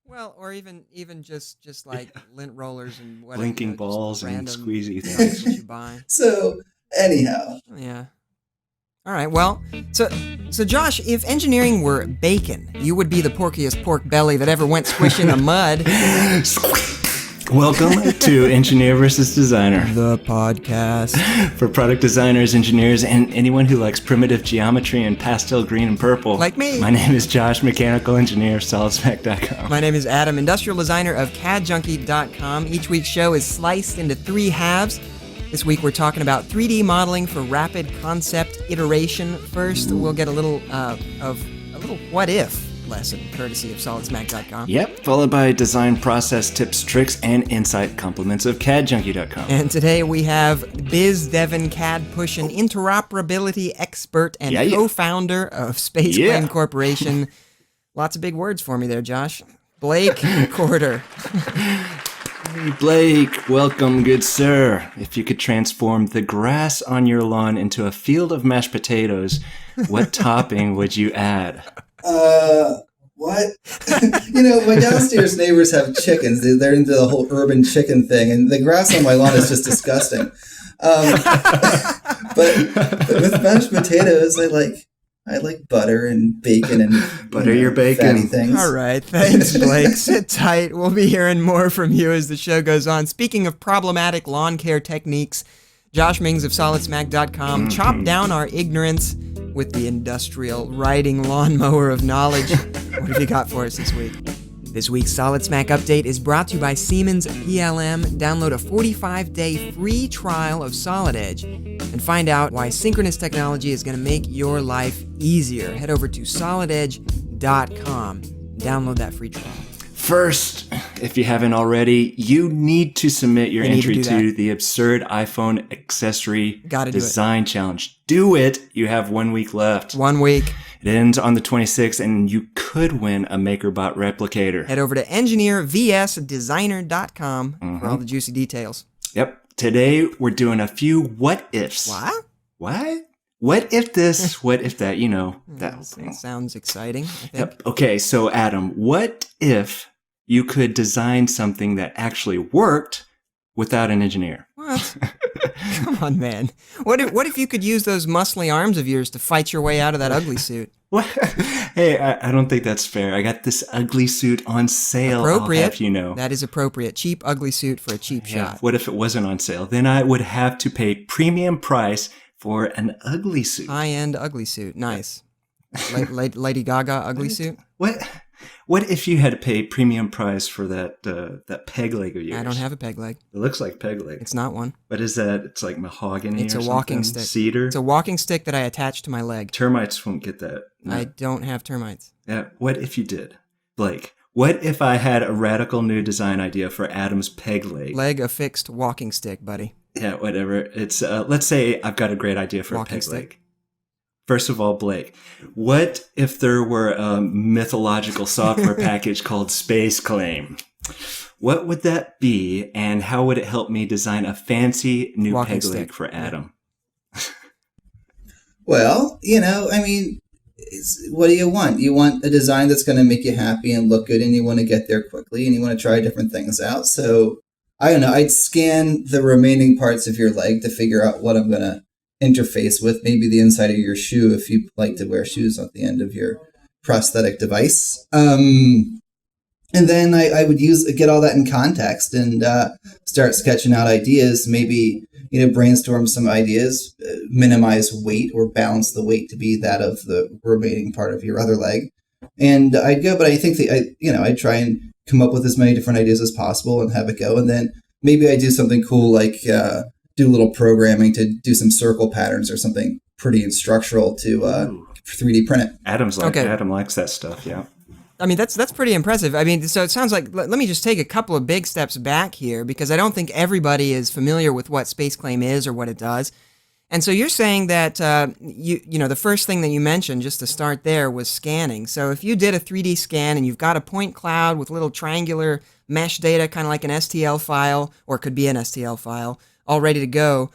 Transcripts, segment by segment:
Well, or even just like lint rollers and whatever. Blinking balls and random squeezy things things. that you buy. So anyhow, Yeah. All right. Well, so Josh, if engineering were bacon, you would be the porkiest pork belly that ever went squish in the mud. Welcome to Engineer vs. Designer, The podcast. for product designers, engineers, and anyone who likes primitive geometry and pastel green and purple. Like me. My name is Josh, mechanical engineer, SolidSpec.com. My name is Adam, industrial designer of CADJunkie.com. Each week's show is sliced into 3 halves. This week we're talking about 3D modeling for rapid concept iteration. First, we'll get a little what if lesson, courtesy of SolidSmack.com. Yep, followed by design process tips, tricks, and insight compliments of CADJunkie.com. And today we have Biz Devin CAD Pushin, interoperability expert and co-founder of Space Claim Corporation. Lots of big words for me there, Josh. Blake Corder. Hey Blake, welcome, good sir. If you could transform the grass on your lawn into a field of mashed potatoes, what topping would you add? What? My downstairs neighbors have chickens. They're into the whole urban chicken thing, and the grass on my lawn is just disgusting. But with mashed potatoes, I like butter and bacon and butter your bacon. Fatty things. All right, thanks, Blake. Sit tight. We'll be hearing more from you as the show goes on. Speaking of problematic lawn care techniques, Josh Mings of SolidSmack.com chopped down our ignorance with the industrial riding lawnmower of knowledge. What have you got for us this week? This week's Solid Smack update is brought to you by Siemens PLM. Download a 45-day free trial of Solid Edge and find out why synchronous technology is going to make your life easier. Head over to solidedge.com. Download that free trial. First, if you haven't already, you need to submit your entry to the absurd iPhone accessory design challenge. Do it. You have 1 week left. 1 week. It ends on the 26th, and you could win a MakerBot replicator. Head over to EngineerVsDesigner.com for all the juicy details. Yep. Today, we're doing a few what-ifs. What? What if this, what if that, that whole thing. Sounds exciting, I think. Yep. Okay, so Adam, what if you could design something that actually worked without an engineer? What? Come on, man. What if you could use those muscly arms of yours to fight your way out of that ugly suit? What? Hey, I don't think that's fair. I got this ugly suit on sale. Appropriate. I'll have you know. That is appropriate. Cheap, ugly suit for a cheap shot. What if it wasn't on sale? Then I would have to pay premium price for an ugly suit. High-end ugly suit. Nice. Lady Gaga ugly suit? What if you had to pay premium price for that peg leg of yours? I don't have a peg leg. It looks like peg leg. It's not one. What is that? It's like mahogany It's or a something? walking stick. Cedar? It's a walking stick that I attach to my leg. Termites won't get that. No. I don't have termites. Yeah. What if you did? Blake, what if I had a radical new design idea for Adam's peg leg? Affixed walking stick, buddy. Yeah, whatever. It's let's say I've got a great idea for walking a peg stick. leg. First of all, Blake, what if there were a mythological software package called Space Claim? What would that be, and how would it help me design a fancy new walking peg stick. leg for Adam? Well, what do you want? You want a design that's going to make you happy and look good, and you want to get there quickly, and you want to try different things out. So, I don't know. I'd scan the remaining parts of your leg to figure out what I'm going to interface with. Maybe the inside of your shoe, if you like to wear shoes at the end of your prosthetic device. And then I would get all that in context and start sketching out ideas. Maybe brainstorm some ideas, minimize weight or balance the weight to be that of the remaining part of your other leg. And I'd go, but I think I'd try and come up with as many different ideas as possible and have it go. And then maybe I do something cool like do a little programming to do some circle patterns or something pretty instructional to 3D print it. Adam likes that stuff, yeah. I mean, that's pretty impressive. I mean, so it sounds like, let me just take a couple of big steps back here, because I don't think everybody is familiar with what Space Claim is or what it does. And so you're saying that, the first thing that you mentioned, just to start there, was scanning. So if you did a 3D scan and you've got a point cloud with little triangular mesh data, kind of like an STL file, or it could be an STL file, all ready to go,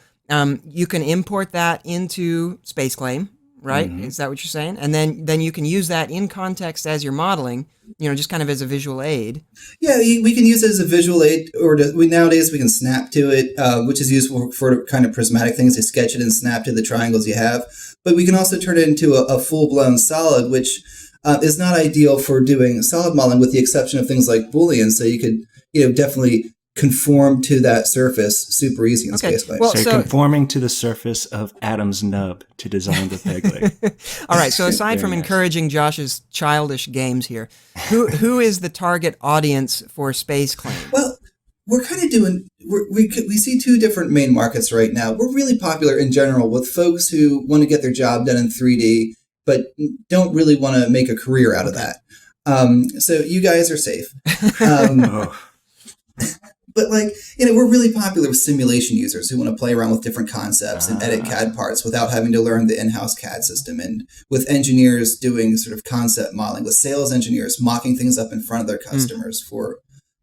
you can import that into Space Claim, right? Is that what you're saying? And then you can use that in context as you're modeling, just kind of as a visual aid. Yeah, we can use it as a visual aid, or nowadays we can snap to it, which is useful for kind of prismatic things, to sketch it and snap to the triangles you have. But we can also turn it into a full-blown solid, which is not ideal for doing solid modeling, with the exception of things like Boolean. So you could, definitely conform to that surface super easy in SpaceClaim. Well, so you're conforming to the surface of Adam's nub to design the peg leg. All right. So aside from encouraging Josh's childish games here, who is the target audience for SpaceClaim? Well, we're kind of we see two different main markets right now. We're really popular in general with folks who want to get their job done in 3D, but don't really want to make a career out of that. So you guys are safe. But we're really popular with simulation users who want to play around with different concepts and edit CAD parts without having to learn the in-house CAD system. And with engineers doing sort of concept modeling, with sales engineers mocking things up in front of their customers for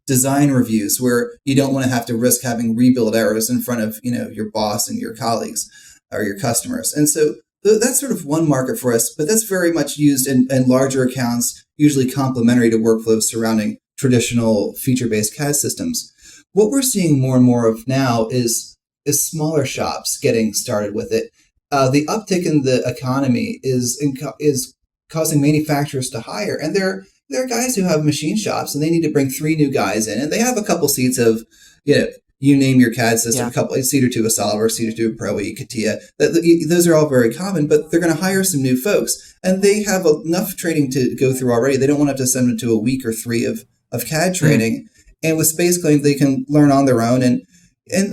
design reviews, where you don't want to have to risk having rebuild errors in front of, your boss and your colleagues or your customers. And so that's sort of one market for us, but that's very much used in larger accounts, usually complementary to workflows surrounding traditional feature-based CAD systems. What we're seeing more and more of now is smaller shops getting started with it. The uptick in the economy is causing manufacturers to hire, and there are guys who have machine shops, and they need to bring 3 new guys in, and they have a couple seats of, you name your CAD system, a seat or two of SolidWorks, seat or two of Pro E, CATIA. Those are all very common, but they're going to hire some new folks, and they have enough training to go through already. They don't want to have to send them to a week or 3 of CAD training. And with SpaceClaim, they can learn on their own. And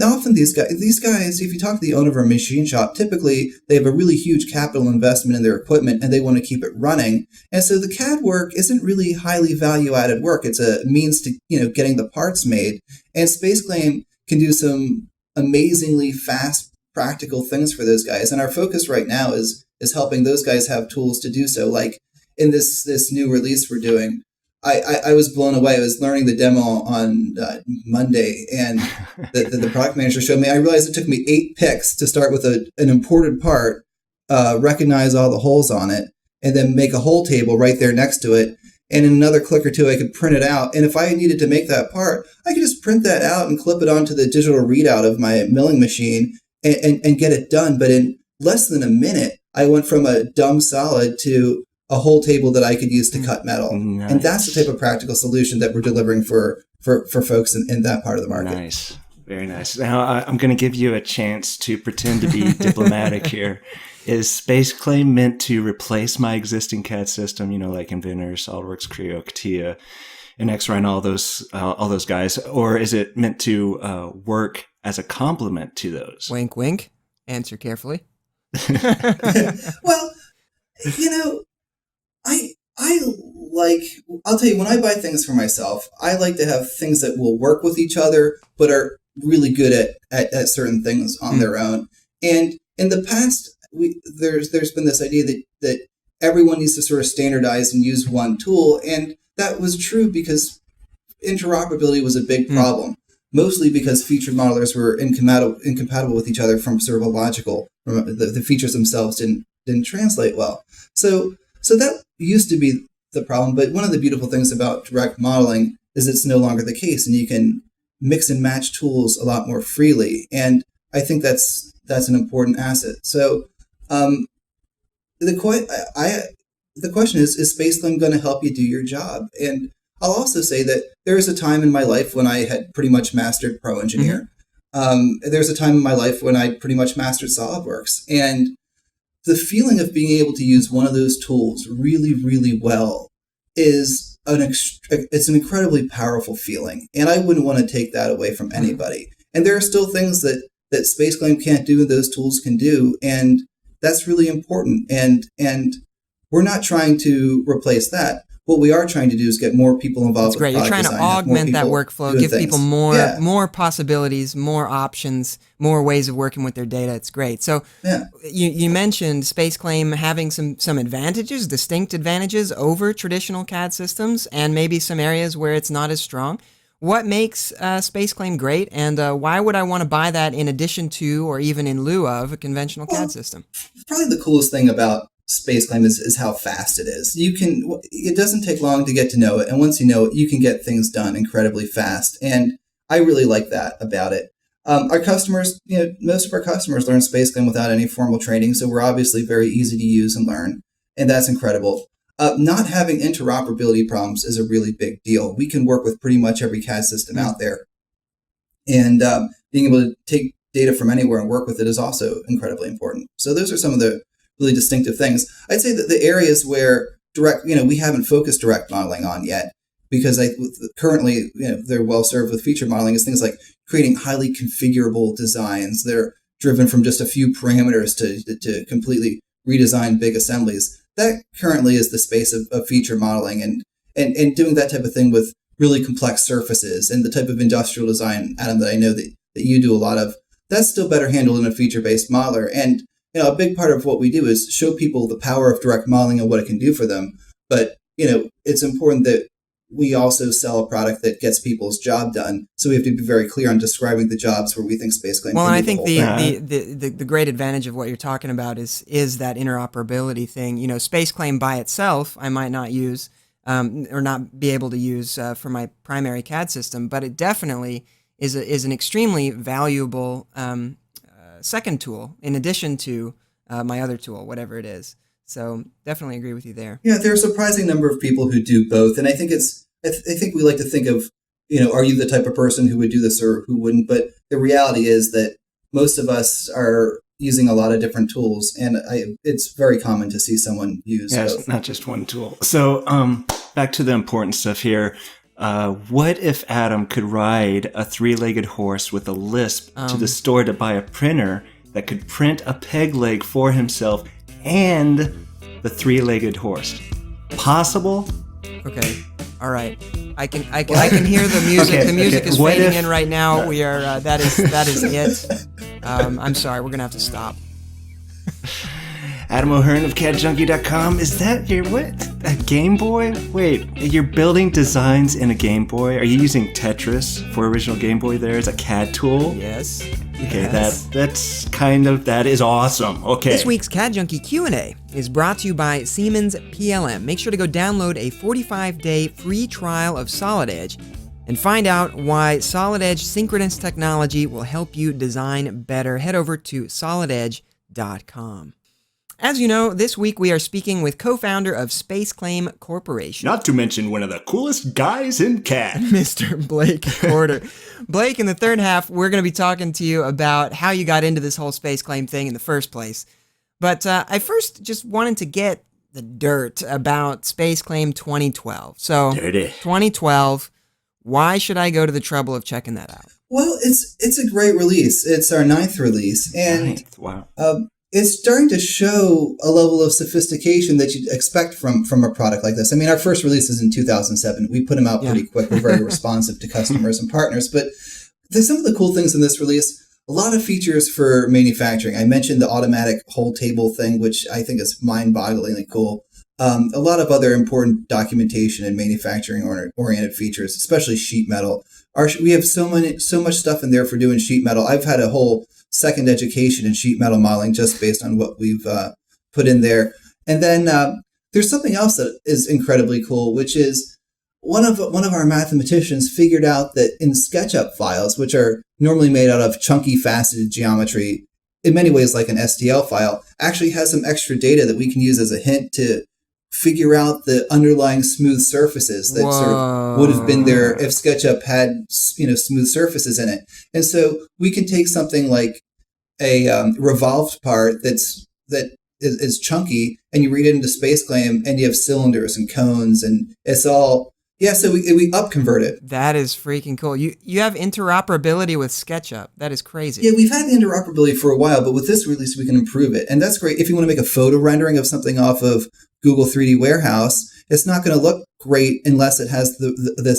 often these guys, if you talk to the owner of a machine shop, typically they have a really huge capital investment in their equipment and they want to keep it running. And so the CAD work isn't really highly value-added work. It's a means to, getting the parts made. And SpaceClaim can do some amazingly fast, practical things for those guys. And our focus right now is helping those guys have tools to do so. Like in this new release we're doing, I was blown away. I was learning the demo on Monday, and the product manager showed me. I realized it took me 8 picks to start with an imported part, recognize all the holes on it, and then make a hole table right there next to it. And in another click or two, I could print it out. And if I needed to make that part, I could just print that out and clip it onto the digital readout of my milling machine and get it done. But in less than a minute, I went from a dumb solid to a whole table that I could use to cut metal. Nice. And that's the type of practical solution that we're delivering for folks in that part of the market. Nice. Very nice. Now, I'm going to give you a chance to pretend to be diplomatic here. Is SpaceClaim meant to replace my existing CAD system, like Inventor, SolidWorks, Creo, CATIA, and X-Run, all those guys? Or is it meant to work as a complement to those? Wink, wink. Answer carefully. Well, I'll tell you, when I buy things for myself, I like to have things that will work with each other, but are really good at certain things on their own. And in the past, there's been this idea that everyone needs to sort of standardize and use one tool. And that was true because interoperability was a big problem, mostly because feature modelers were incompatible with each other from sort of a logical, the features themselves didn't translate well. So that used to be the problem, but one of the beautiful things about direct modeling is it's no longer the case, and you can mix and match tools a lot more freely. And I think that's an important asset. So the question is SpaceClaim going to help you do your job? And I'll also say that there was a time in my life when I had pretty much mastered Pro Engineer. There's a time in my life when I pretty much mastered SolidWorks, and the feeling of being able to use one of those tools really, really well is it's an incredibly powerful feeling. And I wouldn't want to take that away from anybody. And there are still things that SpaceClaim can't do and those tools can do. And that's really important. And we're not trying to replace that. What we are trying to do is get more people involved. That's great. You're trying to augment that workflow, give people more possibilities, more options, more ways of working with their data. It's great. So you mentioned SpaceClaim having some advantages, distinct advantages over traditional CAD systems, and maybe some areas where it's not as strong. What makes SpaceClaim great, and why would I want to buy that in addition to or even in lieu of a conventional CAD system? Probably the coolest thing about Space Claim is how fast it is. It doesn't take long to get to know it. And once you know it, you can get things done incredibly fast. And I really like that about it. Our customers, most of our customers learn Space Claim without any formal training. So we're obviously very easy to use and learn. And that's incredible. Not having interoperability problems is a really big deal. We can work with pretty much every CAD system out there. And being able to take data from anywhere and work with it is also incredibly important. So those are some of the really distinctive things. I'd say that the areas where we haven't focused direct modeling on yet, because currently, they're well served with feature modeling, is things like creating highly configurable designs. They're driven from just a few parameters to completely redesign big assemblies. That currently is the space of feature modeling and doing that type of thing with really complex surfaces and the type of industrial design, Adam, that I know that you do a lot of. That's still better handled in a feature-based modeler. And a big part of what we do is show people the power of direct modeling and what it can do for them. But it's important that we also sell a product that gets people's job done. So we have to be very clear on describing the jobs where we think Space Claim. Well, and I think the great advantage of what you're talking about is that interoperability thing. Space Claim by itself, I might not use or not be able to use for my primary CAD system, but it definitely is an extremely valuable second tool in addition to my other tool, whatever it is. So definitely agree with you there. Yeah, there are a surprising number of people who do both, and I think we like to think of, are you the type of person who would do this or who wouldn't? But the reality is that most of us are using a lot of different tools, and it's very common to see someone use both. It's not just one tool. So back to the important stuff here. What if Adam could ride a three-legged horse with a lisp to the store to buy a printer that could print a peg leg for himself and the three-legged horse? Possible? Okay. All right. I can hear the music. Okay, the music is what fading if- in right now. We are that is it. I'm sorry. We're gonna have to stop. Adam O'Hearn of CADJunkie.com. Is that a Game Boy? Wait, you're building designs in a Game Boy? Are you using Tetris for original Game Boy there as a CAD tool? Yes. Okay, Yes. that is awesome. Okay. This week's CAD Junkie Q&A is brought to you by Siemens PLM. Make sure to go download a 45-day free trial of Solid Edge and find out why Solid Edge synchronous technology will help you design better. Head over to solidedge.com. As you know, this week we are speaking with co-founder of Space Claim Corporation, Not to mention one of the coolest guys in CAD. Mr. Blake Porter. Blake, in the third half, we're going to be talking to you about how you got into this whole Space Claim thing in the first place. But I first just wanted to get the dirt about Space Claim 2012. So, Dirty. 2012, why should I go to the trouble of checking that out? Well, it's a great release. It's our 9th release, and Wow. it's starting to show a level of sophistication that you'd expect from a product like this. I mean, our first release was in 2007. We put them out pretty quick. We're very responsive to customers and partners. But there's some of the cool things in this release. A lot of features for manufacturing. I mentioned the automatic whole table thing, which I think is mind-bogglingly cool. A lot of other important documentation and manufacturing-oriented features, especially sheet metal. We have so much stuff in there for doing sheet metal. I've had a whole second education in sheet metal modeling just based on what we've put in there. And then there's something else that is incredibly cool, which is one of our mathematicians figured out that in SketchUp files, which are normally made out of chunky faceted geometry, in many ways like an STL file, actually has some extra data that we can use as a hint to figure out the underlying smooth surfaces that sort of would have been there if SketchUp had, smooth surfaces in it. And so we can take something like a revolved part that is chunky, and you read it into Space Claim, and you have cylinders and cones, and it's all so we upconvert it. That is freaking cool. You have interoperability with SketchUp. That is crazy. Yeah, we've had the interoperability for a while, but with this release, we can improve it. And that's great. If you want to make a photo rendering of something off of Google 3D Warehouse, it's not going to look great unless it has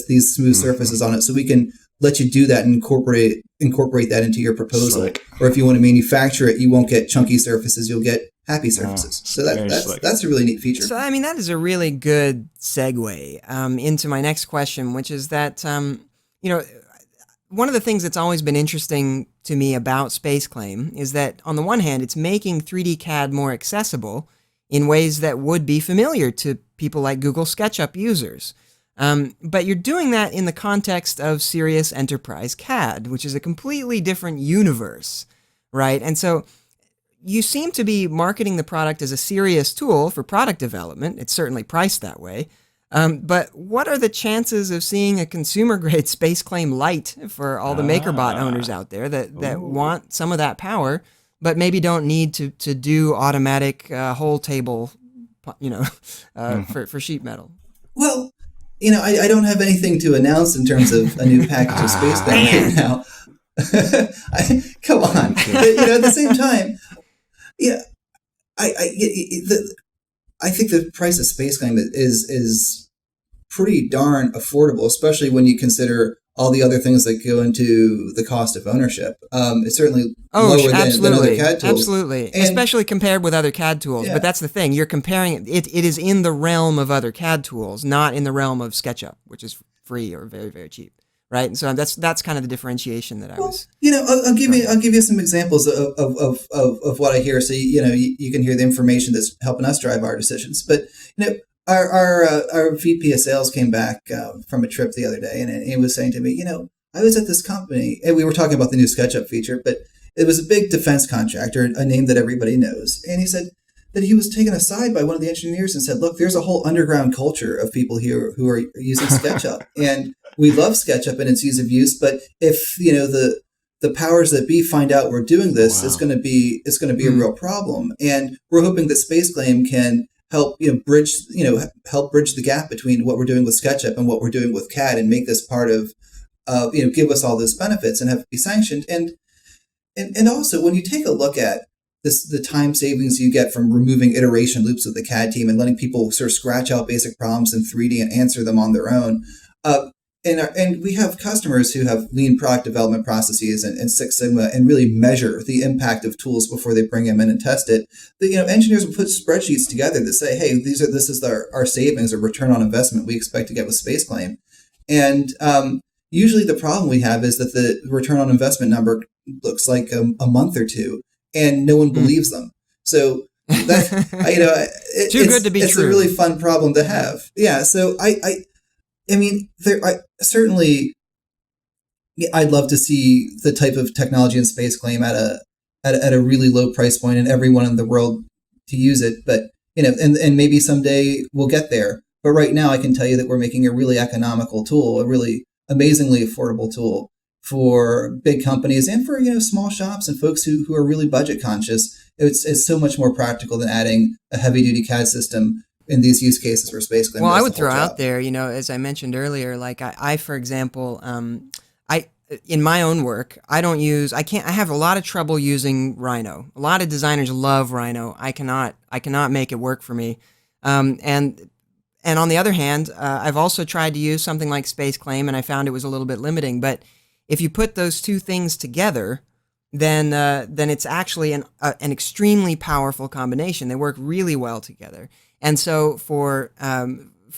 these smooth surfaces on it. So we can let you do that and incorporate that into your proposal. Slick. Or if you want to manufacture it, you won't get chunky surfaces. You'll get happy surfaces. So that's a really neat feature. So, I mean, that is a really good segue into my next question, which is that, one of the things that's always been interesting to me about Space Claim is that, on the one hand, it's making 3D CAD more accessible in ways that would be familiar to people like Google SketchUp users. But you're doing that in the context of serious enterprise CAD, which is a completely different universe, right? And so you seem to be marketing the product as a serious tool for product development. It's certainly priced that way. But what are the chances of seeing a consumer-grade Space Claim Lite for all the MakerBot owners out there that want some of that power, but maybe don't need to do automatic whole table, for sheet metal? Well, I don't have anything to announce in terms of a new package of Space Claim right now. Come on. But, at the same time, I think the price of Space Claim is pretty darn affordable, especially when you consider all the other things that go into the cost of ownership. It's certainly lower than other CAD tools. Absolutely, especially compared with other CAD tools. Yeah. But that's the thing. You're comparing it. It is in the realm of other CAD tools, not in the realm of SketchUp, which is free or very, very cheap. Right, and so that's kind of the differentiation that I was. I'll give you some examples of what I hear, so you can hear the information that's helping us drive our decisions. But our VP of sales came back from a trip the other day, and he was saying to me, I was at this company, and we were talking about the new SketchUp feature, but it was a big defense contractor, a name that everybody knows, and he said that he was taken aside by one of the engineers and said, "Look, there's a whole underground culture of people here who are using SketchUp, and we love SketchUp and its ease of use, but if the powers that be find out we're doing this, it's going to be a real problem. And we're hoping that Space Claim can help bridge the gap between what we're doing with SketchUp and what we're doing with CAD, and make this part of give us all those benefits and have it be sanctioned. And also when you take a look at the time savings you get from removing iteration loops with the CAD team and letting people sort of scratch out basic problems in 3D and answer them on their own. And we have customers who have lean product development processes and Six Sigma and really measure the impact of tools before they bring them in and test it. Engineers will put spreadsheets together that say, hey, this is our savings or return on investment we expect to get with Space Claim. And usually the problem we have is that the return on investment number looks like a month or two, and no one believes them. So that Too good to be it's true. a really fun problem to have. Yeah. So certainly, I'd love to see the type of technology in Space Claim at a really low price point and everyone in the world to use it. But and maybe someday we'll get there. But right now, I can tell you that we're making a really economical tool, a really amazingly affordable tool for big companies and for small shops and folks who are really budget conscious. It's so much more practical than adding a heavy duty CAD system in these use cases where Space Claim. Well, I would throw out there, as I mentioned earlier, like I for example, in my own work, I have a lot of trouble using Rhino. A lot of designers love Rhino. I cannot make it work for me. And on the other hand, I've also tried to use something like Space Claim, and I found it was a little bit limiting. But if you put those two things together, then it's actually an extremely powerful combination. They work really well together. And so for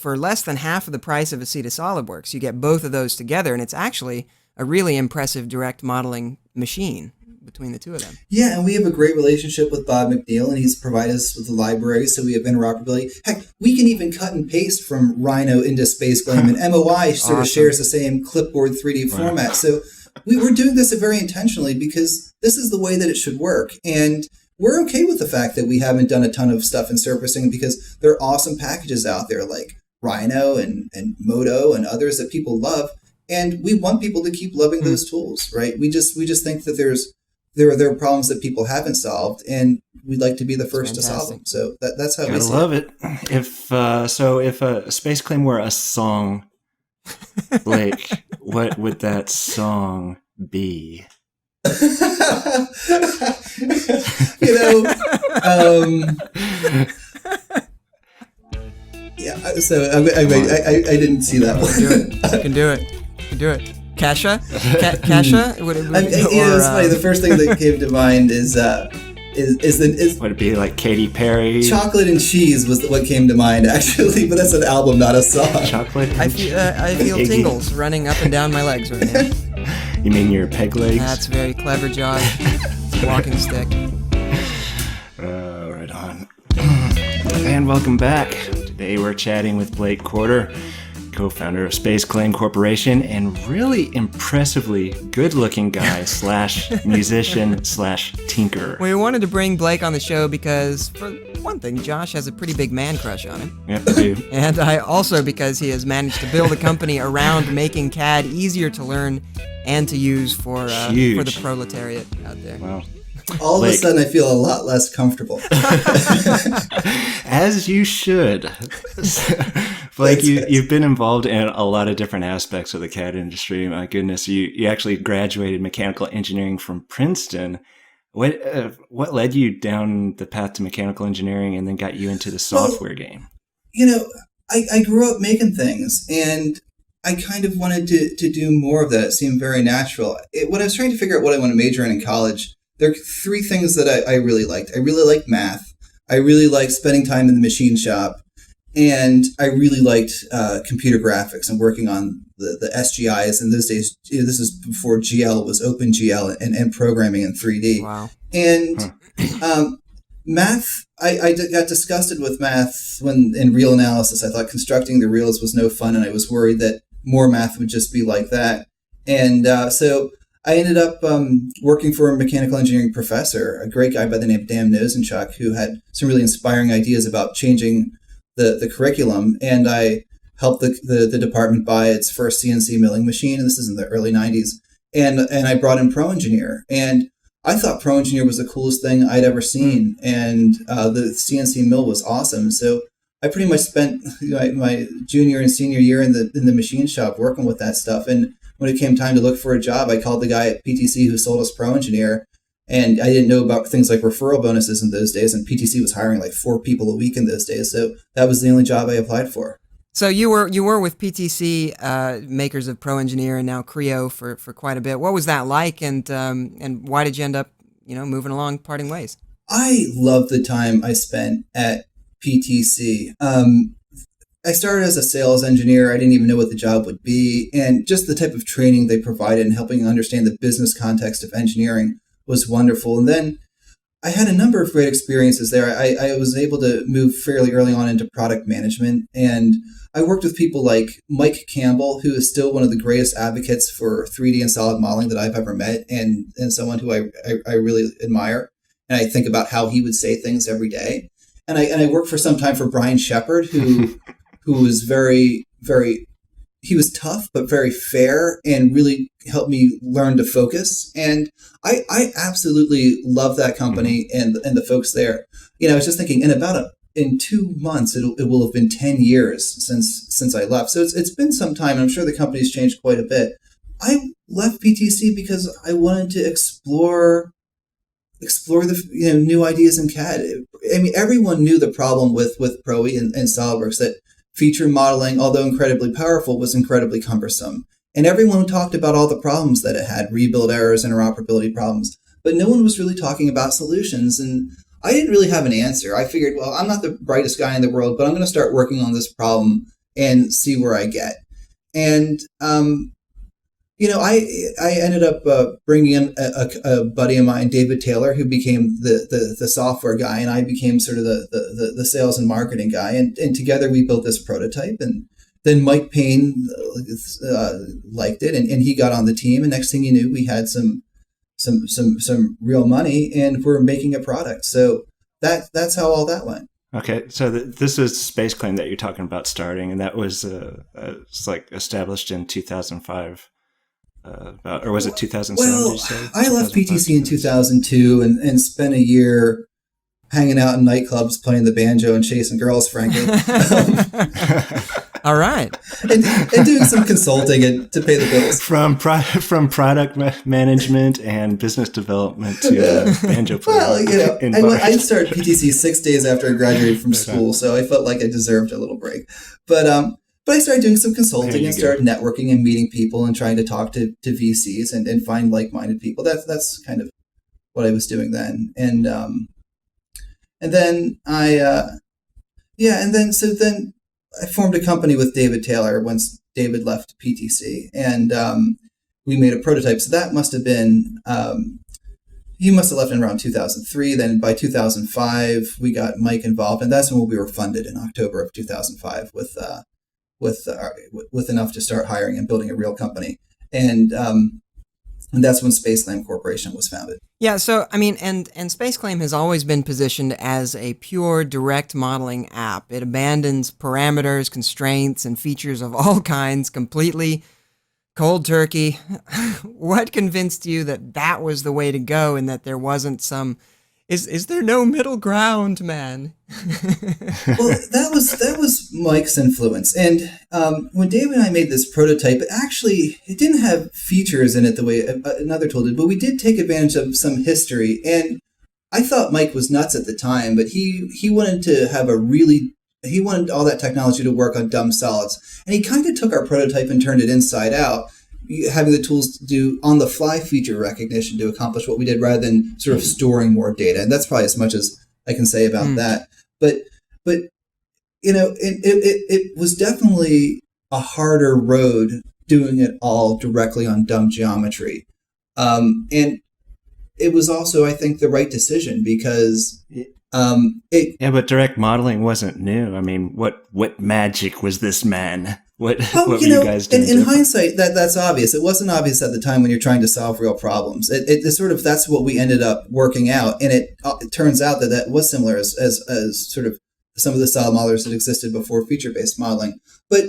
less than half of the price of a seat of SolidWorks, you get both of those together, and it's actually a really impressive direct modeling machine between the two of them. Yeah, and we have a great relationship with Bob McNeil, and he's provided us with the library, so we have interoperability. Heck, we can even cut and paste from Rhino into Space Claim, and MOI sort of shares the same clipboard 3D format. So we're doing this very intentionally because this is the way that it should work. And we're okay with the fact that we haven't done a ton of stuff in surfacing because there are awesome packages out there like Rhino and Modo and others that people love. And we want people to keep loving those tools, right? We just think that there are problems that people haven't solved, and we'd like to be the first to solve them. So that's how we see it. I love it. If a Space Claim were a song, Blake, what would that song be? Yeah. So I didn't see that one. You can do it. Kasha? Kasha? It's funny. The first thing that came to mind is would it be like Katy Perry? Chocolate and Cheese was what came to mind actually, but that's an album, not a song. Chocolate. I feel tingles running up and down my legs right now. You mean your peg legs? That's very clever, Josh. Walking stick. Right on. And welcome back. Today we're chatting with Blake Corder, co-founder of Space Claim Corporation, and really impressively good-looking guy slash musician slash tinkerer. We wanted to bring Blake on the show because, for one thing, Josh has a pretty big man crush on him. Yep, I do. And also because he has managed to build a company around making CAD easier to learn and to use for the proletariat out there. Wow. All of a sudden, I feel a lot less comfortable. As you should. Blake, you've been involved in a lot of different aspects of the CAD industry. My goodness, you actually graduated mechanical engineering from Princeton. What led you down the path to mechanical engineering and then got you into the software game? I grew up making things, and I kind of wanted to do more of that. It seemed very natural. When I was trying to figure out what I want to major in college, there are three things that I really liked. I really liked math. I really liked spending time in the machine shop. And I really liked computer graphics and working on the SGIs. In those days, this is before GL was OpenGL and programming in 3D. Wow. And math, I got disgusted with math when in real analysis. I thought constructing the reals was no fun, and I was worried that more math would just be like that. And so I ended up working for a mechanical engineering professor, a great guy by the name of Dan Nosenchuk, who had some really inspiring ideas about changing the curriculum. And I helped the department buy its first CNC milling machine, and this is in the early 90s. And I brought in ProEngineer. And I thought ProEngineer was the coolest thing I'd ever seen. And the CNC mill was awesome. So I pretty much spent my junior and senior year in the machine shop working with that stuff. And when it came time to look for a job, I called the guy at PTC who sold us ProEngineer, and I didn't know about things like referral bonuses in those days, and PTC was hiring like 4 people a week in those days, so that was the only job I applied for. So you were with PTC, makers of ProEngineer and now Creo for quite a bit. What was that like, and why did you end up moving along, parting ways? I loved the time I spent at PTC. I started as a sales engineer. I didn't even know what the job would be. And just the type of training they provided and helping understand the business context of engineering was wonderful. And then I had a number of great experiences there. I was able to move fairly early on into product management. And I worked with people like Mike Campbell, who is still one of the greatest advocates for 3D and solid modeling that I've ever met, and someone who I really admire. And I think about how he would say things every day. And I worked for some time for Brian Shepard, who was very, very, he was tough, but very fair and really helped me learn to focus. And I absolutely love that company and the folks there. I was just thinking in 2 months, it will have been 10 years since I left. So it's been some time, and I'm sure the company's changed quite a bit. I left PTC because I wanted to explore the new ideas in CAD. I mean, everyone knew the problem with Pro E and SolidWorks, that feature modeling, although incredibly powerful, was incredibly cumbersome. And everyone talked about all the problems that it had, rebuild errors, interoperability problems, but no one was really talking about solutions. And I didn't really have an answer. I figured, well, I'm not the brightest guy in the world, but I'm going to start working on this problem and see where I get. And I ended up bringing in a buddy of mine, David Taylor, who became the software guy, and I became sort of the sales and marketing guy. And together we built this prototype. And then Mike Payne liked it, and he got on the team. And next thing you knew, we had some real money, and we're making a product. So that's how all that went. Okay, so this is Space Claim that you're talking about starting, and that was it's like established in 2005. Or was it 2007? Well, did you say? I left PTC in 2002 and spent a year hanging out in nightclubs, playing the banjo and chasing girls, frankly. All right. and doing some consulting to pay the bills. From product management and business development to banjo playing. Well, I started PTC 6 days after I graduated from school, so I felt like I deserved a little break. But I started doing some consulting and started networking and meeting people and trying to talk to VCs and find like-minded people. That's kind of what I was doing then. And then I formed a company with David Taylor once David left PTC, and we made a prototype. So that must have been he must have left in around 2003. Then by 2005, we got Mike involved, and that's when we were funded in October of 2005 with enough to start hiring and building a real company. And that's when SpaceClaim Corporation was founded. Yeah, so I mean, and SpaceClaim has always been positioned as a pure direct modeling app. It abandons parameters, constraints, and features of all kinds completely. Cold turkey. What convinced you that that was the way to go, and that there wasn't some? Is there no middle ground, man? Well, that was Mike's influence, and when David and I made this prototype, it didn't have features in it the way another tool did, but we did take advantage of some history. And I thought Mike was nuts at the time, but he wanted to have he wanted all that technology to work on dumb solids, and he kind of took our prototype and turned it inside out, having the tools to do on-the-fly feature recognition to accomplish what we did rather than sort of storing more data. And that's probably as much as I can say about that. But it was definitely a harder road doing it all directly on dumb geometry. And it was also, I think, the right decision because but direct modeling wasn't new. I mean, what magic was this man? What were you guys doing? In hindsight, that's obvious. It wasn't obvious at the time when you're trying to solve real problems. It sort of, that's what we ended up working out, and it turns out that was similar as sort of some of the style modelers that existed before feature-based modeling. But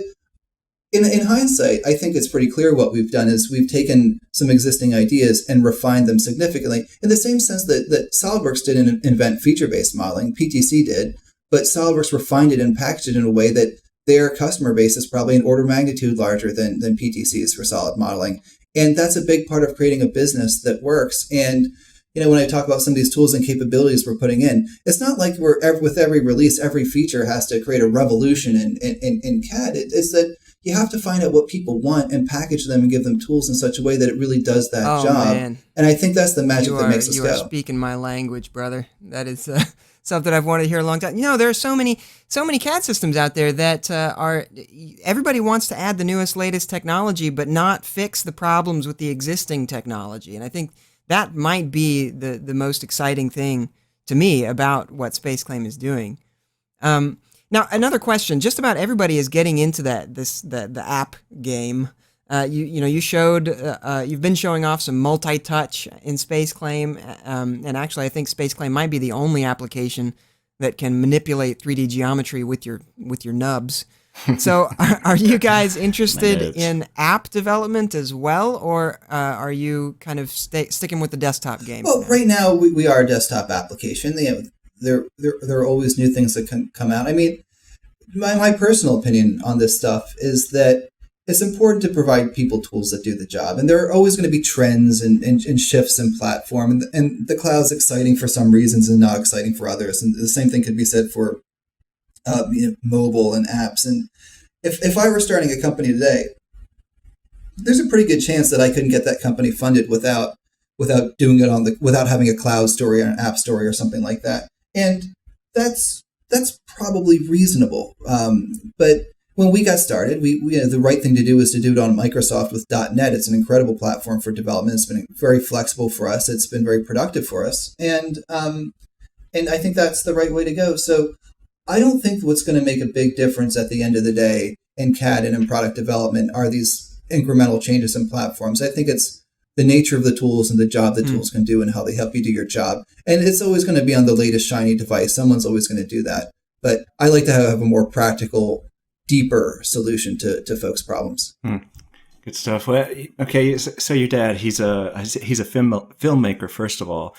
in hindsight, I think it's pretty clear what we've done is we've taken some existing ideas and refined them significantly in the same sense that SolidWorks didn't invent feature-based modeling, PTC did, but SolidWorks refined it and packaged it in a way that their customer base is probably an order of magnitude larger than PTC's for solid modeling. And that's a big part of creating a business that works. And, when I talk about some of these tools and capabilities we're putting in, it's not like with every release, every feature has to create a revolution in CAD. It's that you have to find out what people want and package them and give them tools in such a way that it really does that job. Man. And I think that's the magic that makes us go. You are speaking my language, brother. That is something I've wanted to hear a long time. There are so many CAD systems out there that everybody wants to add the newest, latest technology, but not fix the problems with the existing technology. And I think that might be the most exciting thing to me about what SpaceClaim is doing. Now, another question: just about everybody is getting into the app game. You showed you've been showing off some multi-touch in SpaceClaim, and actually, I think SpaceClaim might be the only application that can manipulate 3D geometry with your nubs. So, are you guys interested in app development as well, or are you kind of sticking with the desktop game? Well, right now we are a desktop application. There are always new things that can come out. I mean, my personal opinion on this stuff is that it's important to provide people tools that do the job. And there are always going to be trends and shifts in platform. And the cloud's exciting for some reasons and not exciting for others. And the same thing could be said for mobile and apps. And if I were starting a company today, there's a pretty good chance that I couldn't get that company funded without doing it without having a cloud story or an app story or something like that. And that's probably reasonable. But when we got started, we the right thing to do is to do it on Microsoft with .NET. It's an incredible platform for development. It's been very flexible for us. It's been very productive for us, and I think that's the right way to go. So I don't think what's going to make a big difference at the end of the day in CAD and in product development are these incremental changes in platforms. I think it's the nature of the tools and the job the tools can do and how they help you do your job. And it's always going to be on the latest shiny device. Someone's always going to do that. But I like to have a more practical, deeper solution to folks' problems. Good stuff. Well, okay, so your dad, he's a filmmaker, first of all.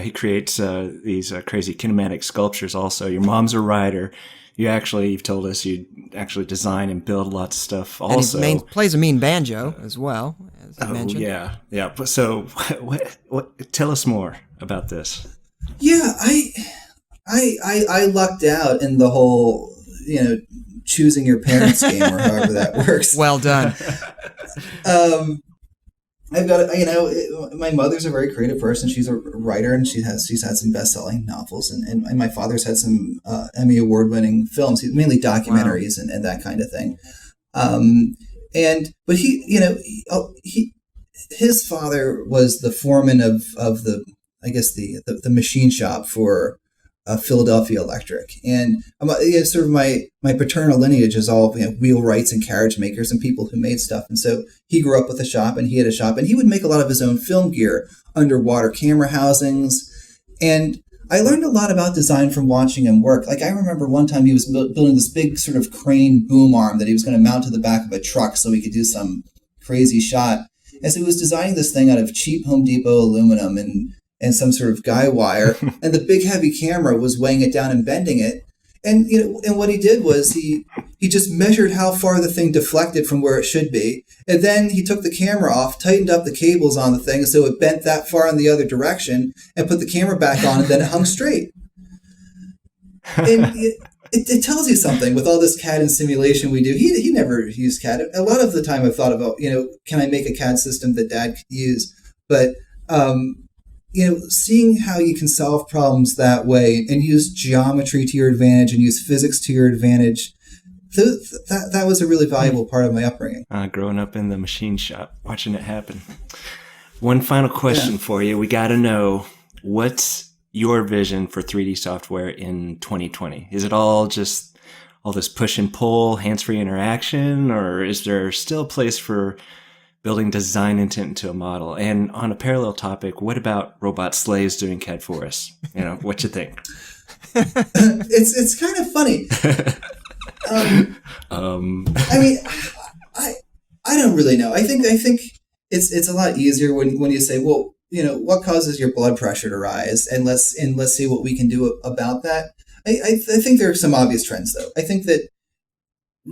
He creates these crazy kinematic sculptures also. Your mom's a writer. You've told us you actually design and build lots of stuff also. And he plays a mean banjo as well, as you mentioned. Yeah. So what, tell us more about this. Yeah, I lucked out in the whole, choosing your parents game or however that works. Well done. I've got, my mother's a very creative person. She's a writer, and she's had some best-selling novels, and my father's had some Emmy award-winning films, mainly documentaries and that kind of thing. But his father was the foreman of the the machine shop for Philadelphia Electric, and sort of my paternal lineage is all wheelwrights and carriage makers and people who made stuff. And so he grew up with a shop, and he had a shop, and he would make a lot of his own film gear, underwater camera housings, and I learned a lot about design from watching him work. Like I remember one time he was building this big sort of crane boom arm that he was going to mount to the back of a truck so he could do some crazy shot. And so he was designing this thing out of cheap Home Depot aluminum and some sort of guy wire, and the big heavy camera was weighing it down and bending it. And and what he did was he just measured how far the thing deflected from where it should be, and then he took the camera off, tightened up the cables on the thing so it bent that far in the other direction, and put the camera back on, and then it hung straight. And it tells you something with all this CAD and simulation we do. He never used CAD. A lot of the time I've thought about, can I make a CAD system that Dad could use? But seeing how you can solve problems that way and use geometry to your advantage and use physics to your advantage, that was a really valuable part of my upbringing. Growing up in the machine shop, watching it happen. One final question for you. We got to know, what's your vision for 3D software in 2020? Is it all just all this push and pull, hands-free interaction, or is there still a place for building design intent into a model? And on a parallel topic, what about robot slaves doing CAD for us? What you think? It's kind of funny. I mean, I don't really know. I think it's a lot easier when you say, well, what causes your blood pressure to rise, and let's see what we can do about that. I think there are some obvious trends, though. I think that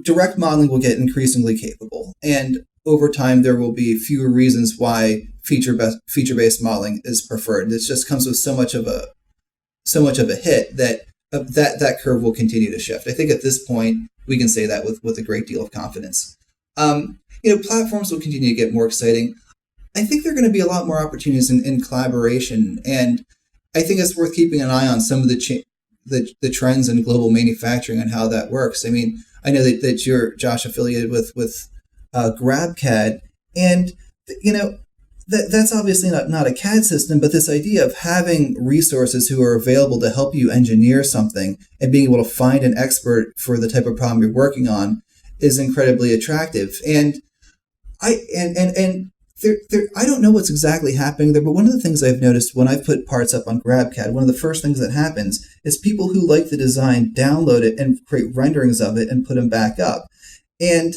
direct modeling will get increasingly capable, and over time, there will be fewer reasons why feature-based modeling is preferred. It just comes with so much of a hit that curve will continue to shift. I think at this point we can say that with a great deal of confidence. Platforms will continue to get more exciting. I think there are going to be a lot more opportunities in collaboration, and I think it's worth keeping an eye on some of the trends in global manufacturing and how that works. I mean, I know that you're, Josh, affiliated with GrabCAD, and that's obviously not a CAD system, but this idea of having resources who are available to help you engineer something and being able to find an expert for the type of problem you're working on is incredibly attractive. And I don't know what's exactly happening there, but one of the things I've noticed when I've put parts up on GrabCAD, one of the first things that happens is people who like the design download it and create renderings of it and put them back up. And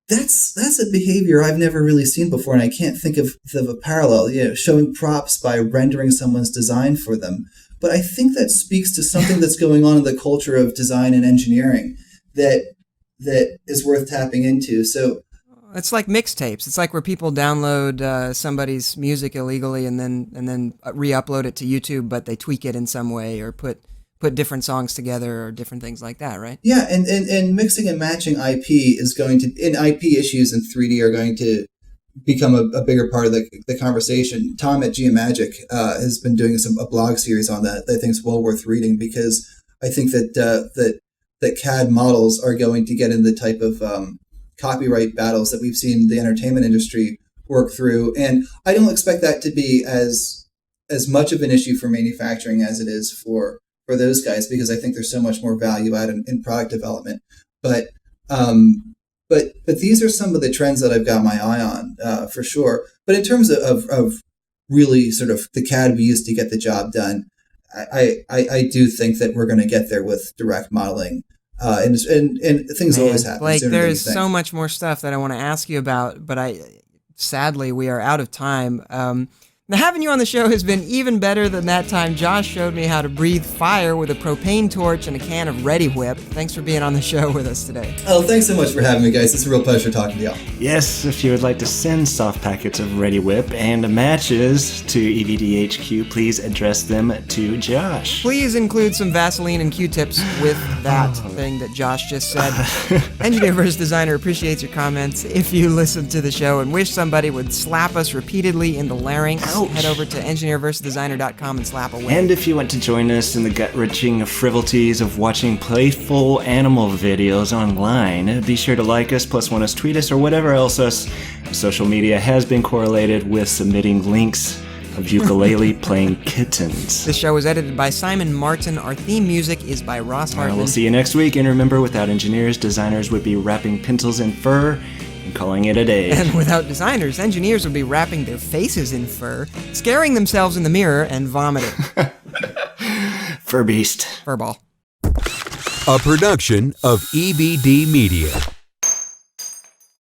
that's a behavior I've never really seen before, and I can't think of a parallel, showing props by rendering someone's design for them. But I think that speaks to something that's going on in the culture of design and engineering that is worth tapping into. So it's like mixtapes. It's like where people download somebody's music illegally and then re-upload it to YouTube, but they tweak it in some way or put different songs together or different things like that, right? Yeah, and mixing and matching IP is going to, and IP issues in 3D are going to become a bigger part of the conversation. Tom at Geomagic has been doing a blog series on that I think is well worth reading, because I think that CAD models are going to get in the type of copyright battles that we've seen the entertainment industry work through. And I don't expect that to be as much of an issue for manufacturing as it is for those guys, because I think there's so much more value added in product development. But these are some of the trends that I've got my eye on for sure. But in terms of really sort of the CAD we use to get the job done, I do think that we're going to get there with direct modeling. And things always happen. Blake, there's so much more stuff that I want to ask you about, but sadly we are out of time. Now, having you on the show has been even better than that time Josh showed me how to breathe fire with a propane torch and a can of Ready Whip. Thanks for being on the show with us today. Oh, thanks so much for having me, guys. It's a real pleasure talking to y'all. Yes, if you would like to send soft packets of Ready Whip and matches to EVDHQ, please address them to Josh. Please include some Vaseline and Q-tips with that thing that Josh just said. EngineerVsDesigner appreciates your comments. If you listen to the show and wish somebody would slap us repeatedly in the larynx, head over to EngineerVsDesigner.com and slap away. And if you want to join us in the gut-wrenching frivolities of watching playful animal videos online, be sure to like us, +1 us, tweet us, or whatever else us social media has been correlated with submitting links of ukulele playing kittens. This show was edited by Simon Martin. Our theme music is by Ross Hartman. We'll see you next week. And remember, without engineers, designers would be wrapping pencils in fur and calling it a day. And without designers, engineers would be wrapping their faces in fur, scaring themselves in the mirror, and vomiting. Fur beast. Furball. A production of EBD Media.